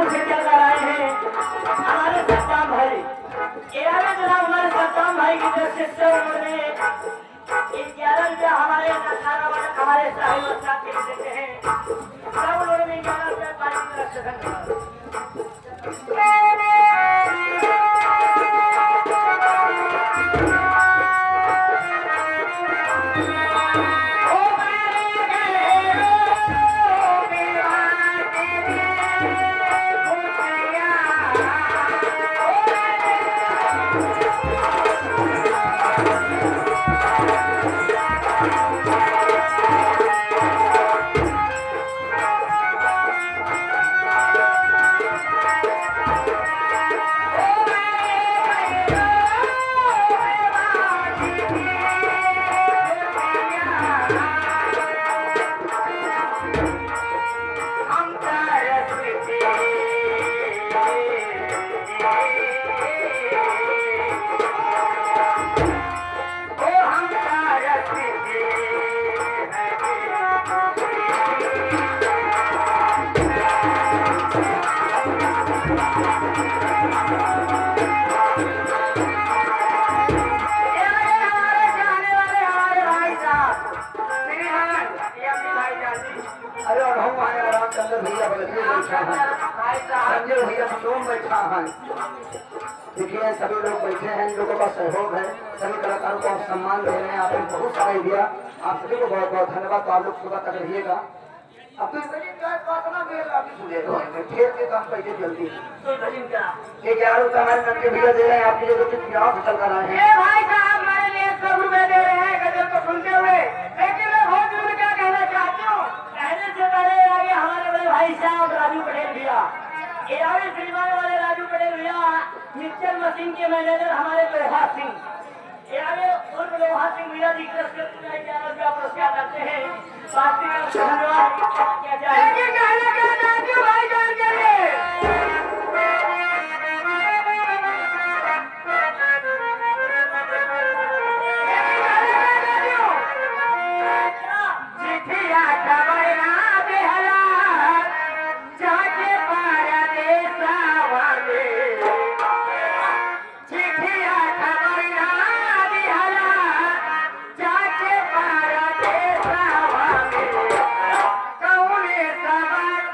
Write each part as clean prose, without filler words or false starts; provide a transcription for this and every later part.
कानपुर से चलकर आए हैं हमारे सत्ताम भाई। ग्यारह जनाब हमारे सत्ताम भाई की तरफ से 100 उन्होंने 11 रुपया हमारे साहिब साथ देते हैं। सब उन्होंने 11 रुपया पानी की तरफ से धन्यवाद। संजय भैया सोम बैठा है। देखिए सभी लोग बैठे हैं, इन लोगों का सहयोग है, सभी कलाकारों को आप सम्मान दे रहे हैं। आपने बहुत सारा दिया, आप सभी को बहुत बहुत धन्यवाद। तो आप लोग सुबह तक रहिएगा। अब तो खेल के काम कैसे जल्दी ये 11 रुपये हमारे नंगे भैया दे रहे हैं। आपकी जगह चुनाव चल कर आए हैं। भाई साहब हमारे लिए 100 रुपये दे रहे हैं गजल को सुनते हुए, लेकिन मैं बहुत दूर क्या कहना चाहती हूँ। कहने से पहले आगे हमारे बड़े भाई साहब राजू पटेल भैया, श्रीमान वाले राजू पटेल भैया, मिक्सर मशीन के मैनेजर हमारे लोहा सिंह, लोहा सिंह भैया जी की तरफ से 11 रुपया पुरस्कार करते हैं। धन्यवाद क्या जाए भाई जान के कौन सवाल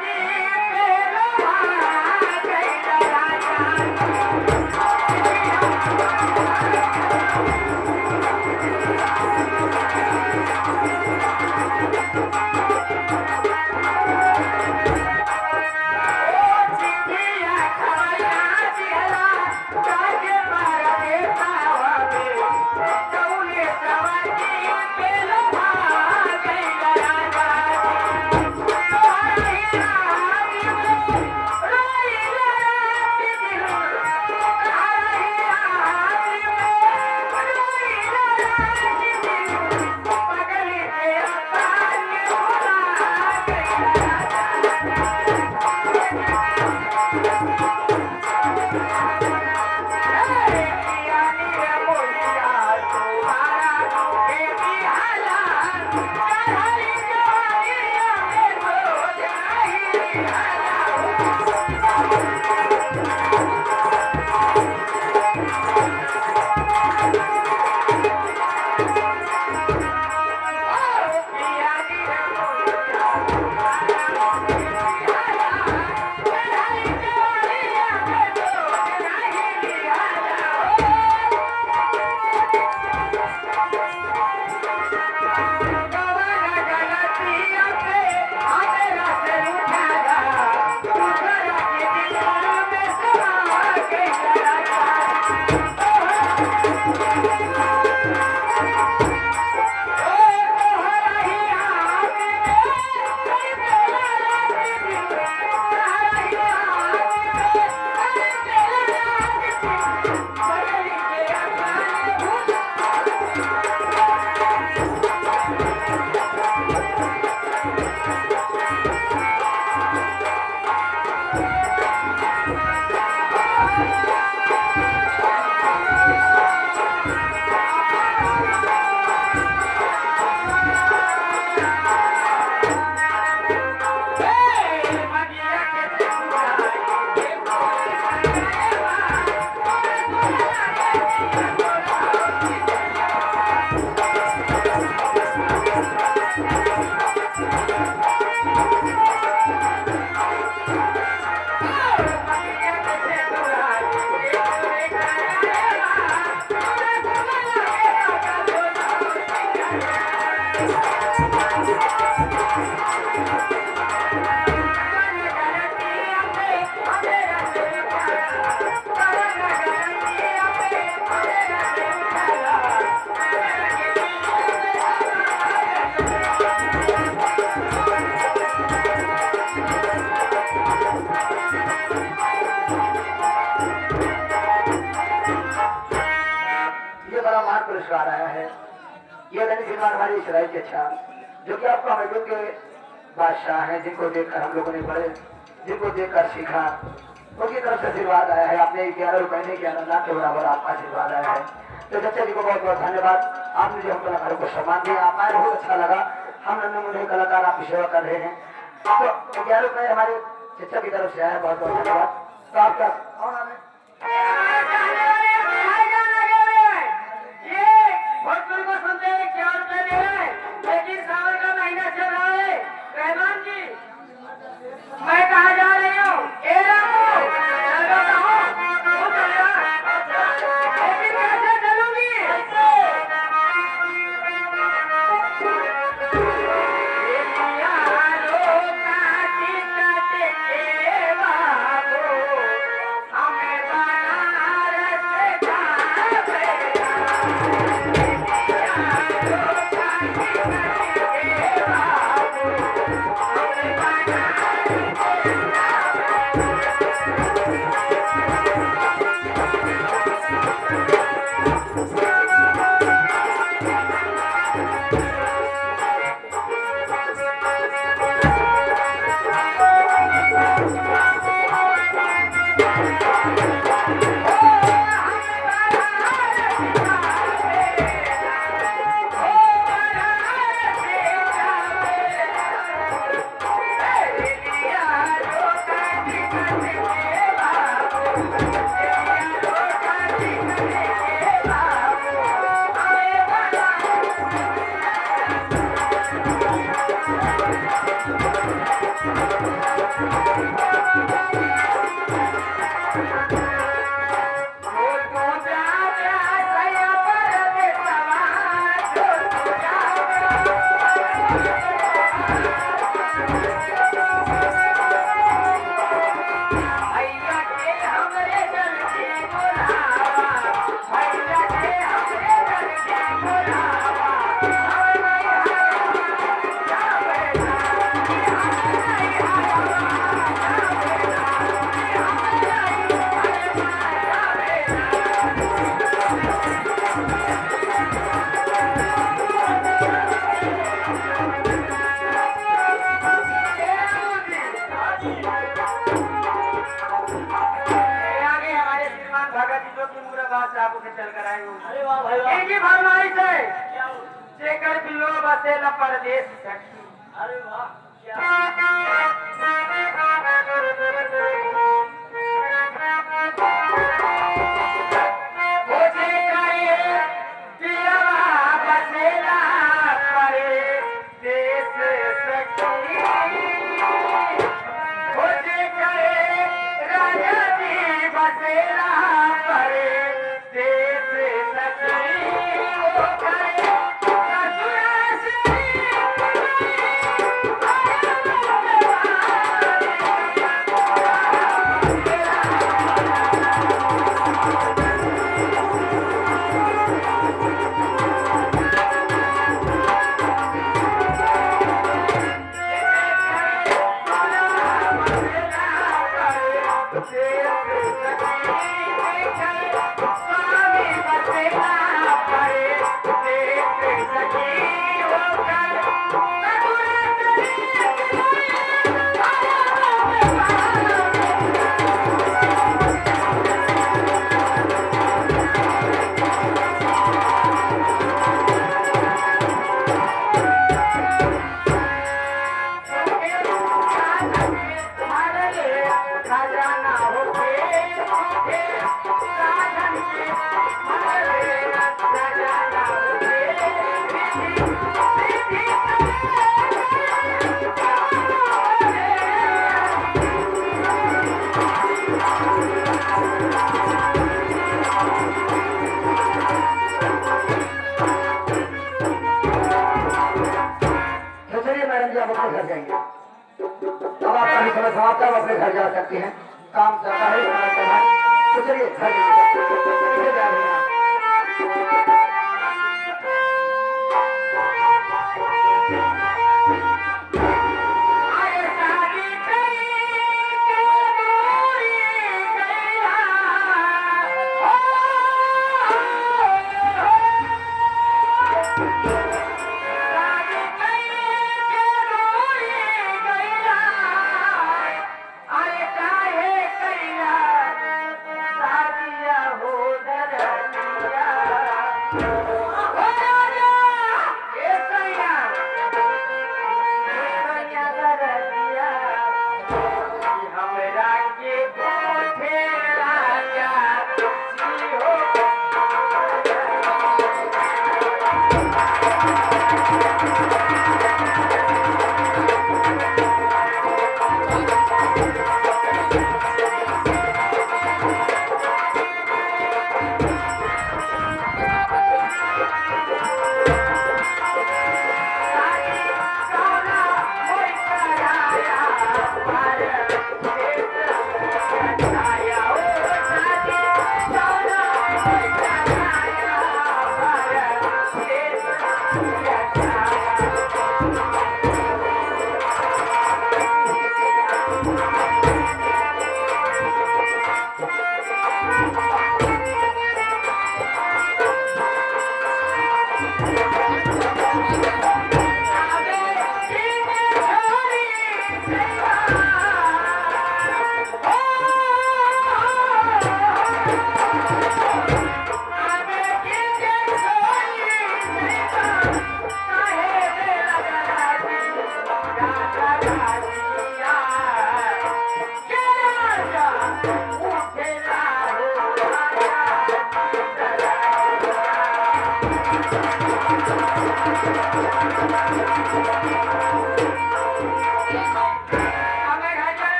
पुरस्कार आया है। ये हमारी इसराइल के अच्छा जो कि आपको अमेरिका के बादशाह हैं, जिनको देखकर हम लोगों ने पढ़े, जिनको देखकर सीखा, उनकी तरफ से आशीर्वाद आया है। आपने 11 रुपए नहीं किया, ना के बराबर आपका आशीर्वाद आया है। तो चचा जी को बहुत बहुत धन्यवाद। आपने जो हम कलाकारों को सम्मान दिया, आप बहुत अच्छा लगा। हम नन्हे मुन्ने कलाकार आपकी सेवा कर रहे हैं। तो 11 रुपए हमारे चचा की तरफ से आया है, बहुत बहुत धन्यवाद। तो आपका भोजपुरी को सुनते हैं 4 रुपए दे रहे हैं, लेकिन सावन का महीना चल रहा है। रहमान जी, मैं कहा जा रही हूँ, लेकिन कैसे चलूंगी? चल कर आए। अरे वाह भाई वाह। इनकी फरमाइश है जेकर बिलो बसे न परदेश सखी। अरे वाह जान जी आप अपने घर जाएंगे। अब आपका भी समय समाप्त है, आप अपने घर जा सकते हैं। काम चलता है, समय चल रहा है, तो चलिए घर जा रहे हैं।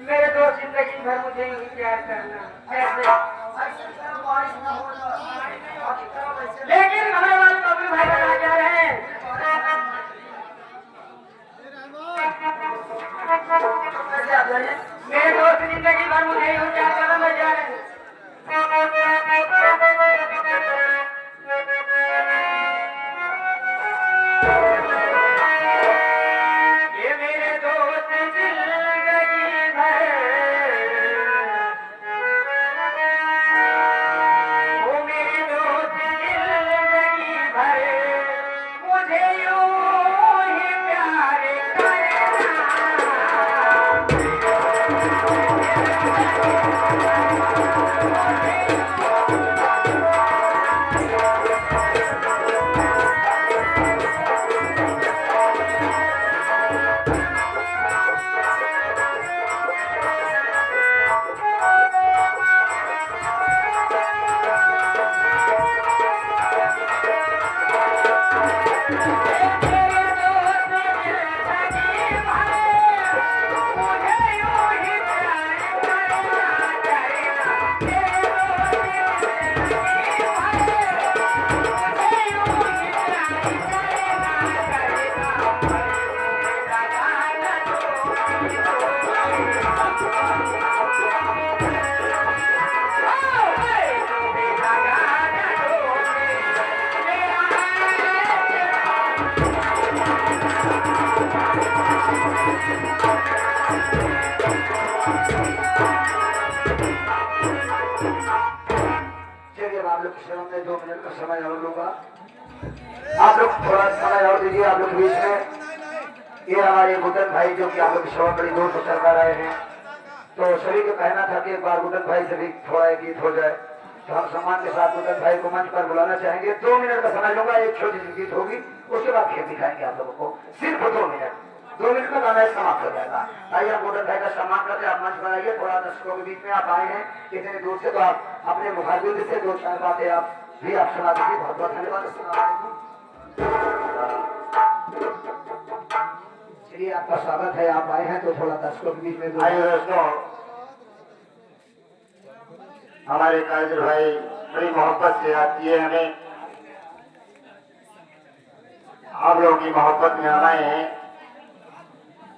मेरे दोस्त जिंदगी भर मुझे यूं ही प्यार करना कैसे, लेकिन हमारे वाले बबलू भाई बता जा रहे हैं मेरे दोस्त जिंदगी भर मुझे यूं प्यार करना लग जा रहे हैं। आप लोग सेवन में 2 मिनट का समय और लूंगा, आप लोग थोड़ा समय और दीजिए। आप लोग बीच में ये हमारे गुटन भाई जो कि आप लोग सेवा बड़ी दूर से चल कर रहे हैं, तो सभी को कहना था कि एक बार गुटन भाई से भी थोड़ा एक गीत हो जाए, तो हम सम्मान के साथ गुटन भाई को मंच पर बुलाना चाहेंगे। 2 मिनट का समय लूंगा, एक छोटी सी गीत होगी, उसके बाद खेल दिखाएंगे आप लोगों को, सिर्फ 2 मिनट। 2 मिनट में गाना समाप्त हो जाएगा। आइए आप गुटन भाई का सम्मान करते आप मंच पर आइए। थोड़ा दर्शकों के बीच में आप आए हैं इतने दूर से, तो आप अपने मुखारबिंद से 2-4 बातें आप भी आप सुना दीजिए। बहुत बहुत धन्यवाद। चलिए आपका स्वागत है, आप आए हैं तो थोड़ा दर्शकों के बीच में। आइए दोस्तों, हमारे काजल भाई बड़ी मोहब्बत से याद किए हमें, आप लोगों की मोहब्बत में हमें